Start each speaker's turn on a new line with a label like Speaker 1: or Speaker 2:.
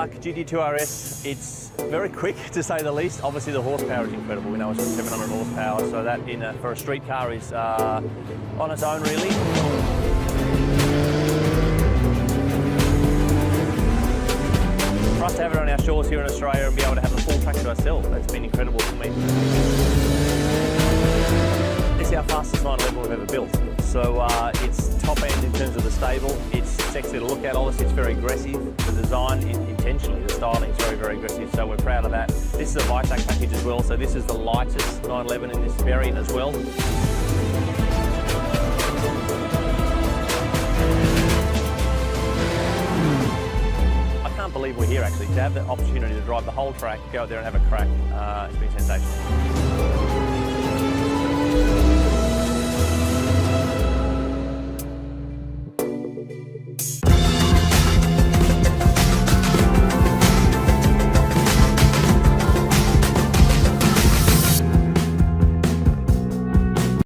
Speaker 1: park, GT2 RS, it's very quick to say the least. Obviously the horsepower is incredible. We know it's got 700 horsepower, so that for a street car is on its own really. For us to have it on our shores here in Australia and be able to have the full track to ourselves, that's been incredible for me. This is our fastest 911 we've ever built. So it's top end in terms of the stable. It's sexy to look at. Obviously it's very aggressive. The design, intentionally, the styling is very, very aggressive, so we're proud of that. This is a VITAC package as well, so this is the lightest 911 in this variant as well. I can't believe we're here actually. To have the opportunity to drive the whole track, go out there and have a crack, it's been sensational.